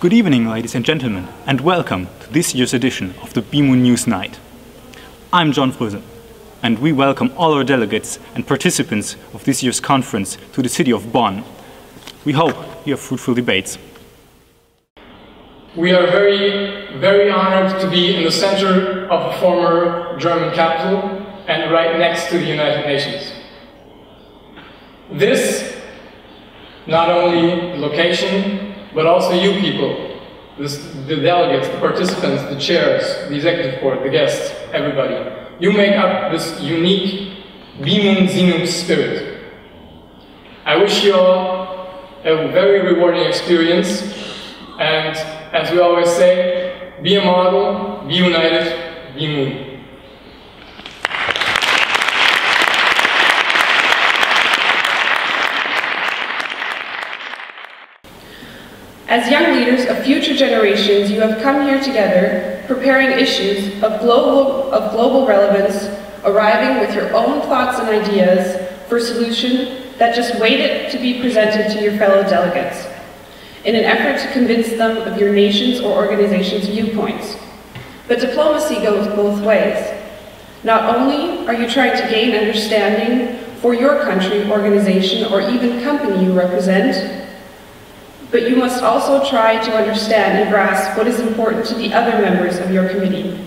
Good evening, ladies and gentlemen, and welcome to this year's edition of the BIMUN News Night. I'm John Fröse, and we welcome all our delegates and participants of this year's conference to the city of Bonn. We hope you have fruitful debates. We are very honored to be in the center of the former German capital and right next to the United Nations. This, not only the location, but also you people, the delegates, the participants, the chairs, the executive board, the guests, everybody. You make up this unique BIMUN spirit. I wish you all a very rewarding experience, and as we always say, be a model, be united, be BIMUN. As young leaders of future generations, you have come here together, preparing issues of global relevance, arriving with your own thoughts and ideas for solution that just waited to be presented to your fellow delegates, in an effort to convince them of your nation's or organization's viewpoints. But diplomacy goes both ways. Not only are you trying to gain understanding for your country, organization, or even company you represent, but you must also try to understand and grasp what is important to the other members of your committee.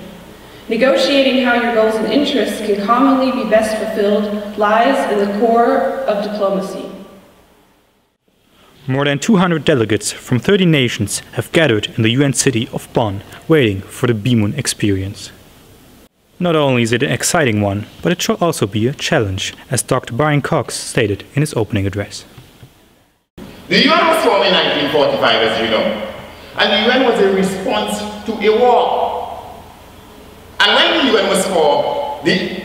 Negotiating how your goals and interests can commonly be best fulfilled lies in the core of diplomacy. More than 200 delegates from 30 nations have gathered in the UN city of Bonn, waiting for the BIMUN experience. Not only is it an exciting one, but it shall also be a challenge, as Dr. Brian Cox stated in his opening address. The UN was formed in 1945, as you know, and the UN was a response to a war. And when the UN was formed, the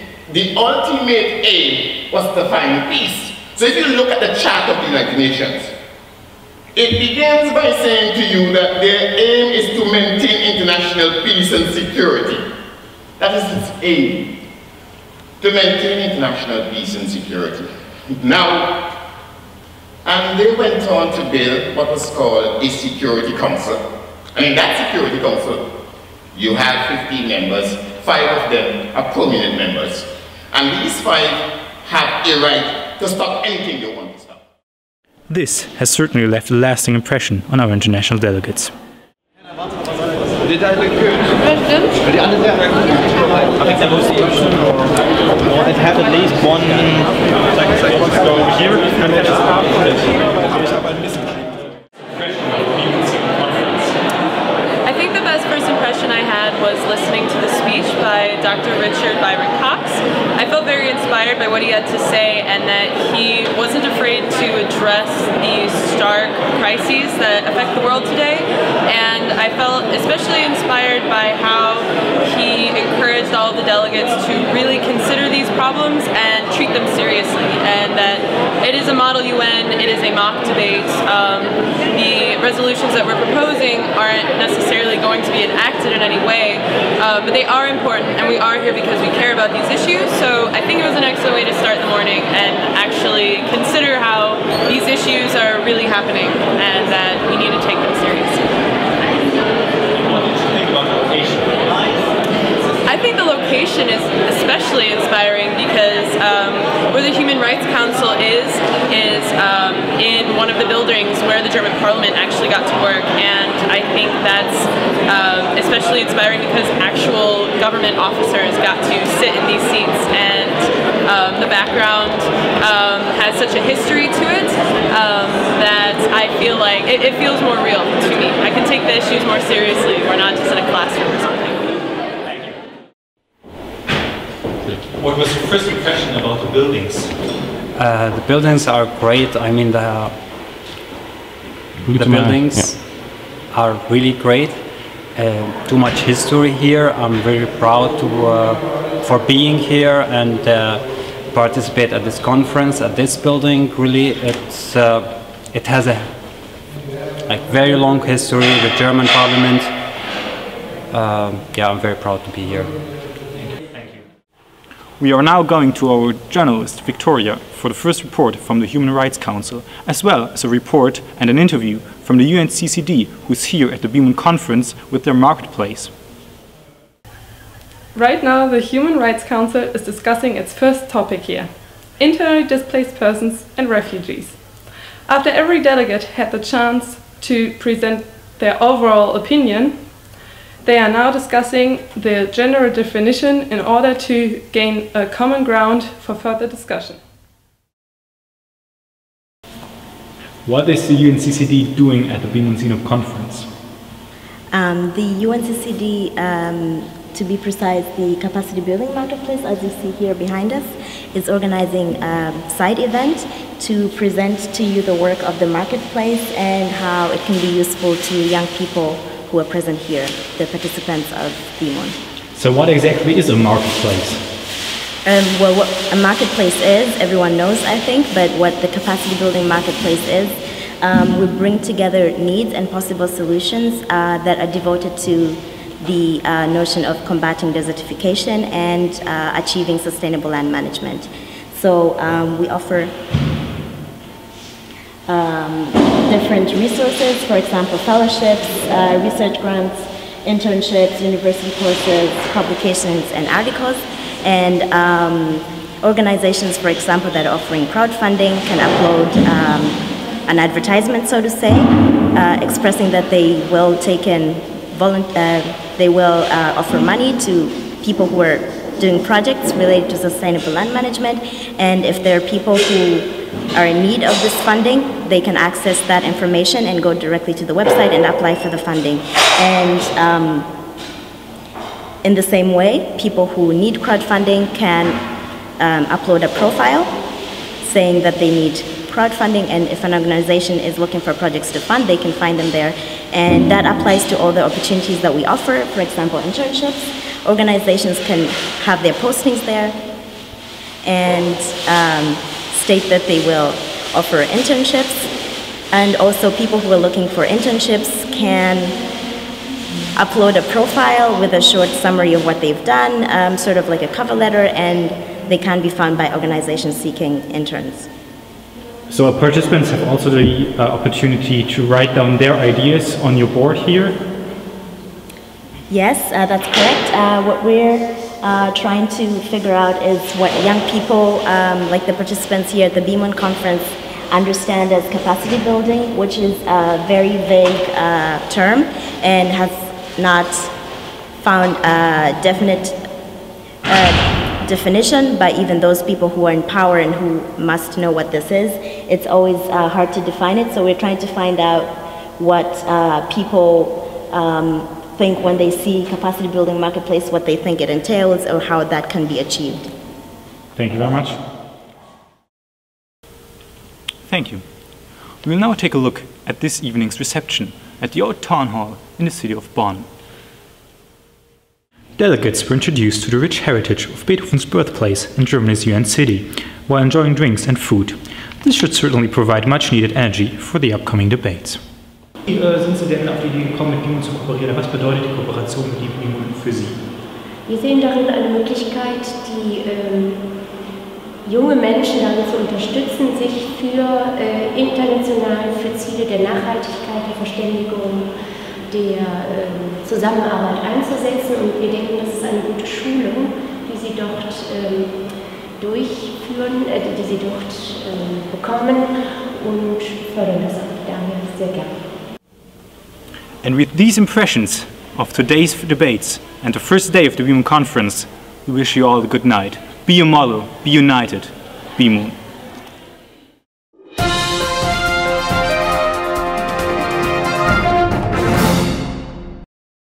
ultimate aim was to find peace. So if you look at the chart of the United Nations, it begins by saying to you that their aim is to maintain international peace and security. That is its aim, to maintain international peace and security. Now, and they went on to build what was called a Security Council. And in that Security Council, you have 15 members, 5 of them are permanent members. And these 5 have a right to stop anything they want to stop. This has certainly left a lasting impression on our international delegates. Did I look good? I think there was it had at least one over here and then I think the best first impression I had was listening to the speech by Dr. Richard Byron Cox. I felt very inspired by what he had to say, and that he wasn't afraid to address these stark crises that affect the world today. And I felt especially inspired by how he encouraged all of the delegates to really consider these problems and treat them seriously, and that it is a model UN, it is a mock debate. The resolutions that we're proposing aren't necessarily going to be enacted in any way, but they are important, and we are here because we care about these issues. So I think it was an excellent way to start the morning and actually consider how these issues are really happening and that we need to take them seriously. What did you think about the location? I think the location is especially inspiring because where the Human Rights Council is in one of the buildings where the German Parliament actually got to work, and I think that's especially inspiring because actual government officers got to sit in these seats, and the background has such a history to it that I feel like it feels more real to me. I can take the issues more seriously. We're not just in a classroom or something. What was your first impression about the buildings? The buildings are great. I mean, the buildings are really great. Too much history here. I'm very proud for being here and participate at this conference at this building. Really, it has a very long history. The German Parliament. Yeah, I'm very proud to be here. We are now going to our journalist, Victoria, for the first report from the Human Rights Council, as well as a report and an interview from from the UNCCD, who's here at the BIMUN Conference with their marketplace. Right now, the Human Rights Council is discussing its first topic here: internally displaced persons and refugees. After every delegate had the chance to present their overall opinion, they are now discussing the general definition in order to gain a common ground for further discussion. What is the UNCCD doing at the BIMUN Conference? The UNCCD, to be precise, the Capacity Building Marketplace, as you see here behind us, is organizing a side event to present to you the work of the marketplace and how it can be useful to young people who are present here, the participants of BIMUN. So what exactly is a marketplace? Well, what a marketplace is, everyone knows, I think, but what the Capacity Building Marketplace is, we bring together needs and possible solutions that are devoted to the notion of combating desertification and achieving sustainable land management. So we offer different resources, for example, fellowships, research grants, internships, university courses, publications, and articles. And organizations, for example, that are offering crowdfunding can upload an advertisement, so to say, expressing that they will take in offer money to people who are doing projects related to sustainable land management. And if there are people who are in need of this funding, they can access that information and go directly to the website and apply for the funding. And in the same way, people who need crowdfunding can upload a profile saying that they need crowdfunding, and if an organization is looking for projects to fund, they can find them there. And that applies to all the opportunities that we offer, for example, internships. Organizations can have their postings there and state that they will offer internships. And also people who are looking for internships can upload a profile with a short summary of what they've done, sort of like a cover letter, and they can be found by organizations seeking interns. So our participants have also the opportunity to write down their ideas on your board here? Yes, that's correct. What we're trying to figure out is what young people, like the participants here at the BIMUN Conference, understand as capacity building, which is a very vague term and has not found a definite definition by even those people who are in power and who must know what this is. It's always hard to define it, so we're trying to find out what people think when they see capacity building marketplace, what they think it entails or how that can be achieved. Thank you very much. Thank you. We will now take a look at this evening's reception at the old town hall in the city of Bonn. Delegates were introduced to the rich heritage of Beethoven's birthplace in Germany's UN city, while enjoying drinks and food. This should certainly provide much-needed energy for the upcoming debates. Wie sind Sie denn auf die Idee gekommen, mit BIMUN zu kooperieren? Was bedeutet die Kooperation mit BIMUN für Sie? Wir sehen darin eine Möglichkeit, die junge Menschen darin zu unterstützen, sich für international für Ziele der Nachhaltigkeit, der Verständigung, der Zusammenarbeit einzusetzen, und wir denken, das ist eine gute Schulung, die Sie dort durchführen, die Sie dort bekommen, und fördern das auch daher sehr gerne. And with these impressions of today's debates and the first day of the BIMUN Conference, we wish you all a good night. Be a model, be united, BIMUN.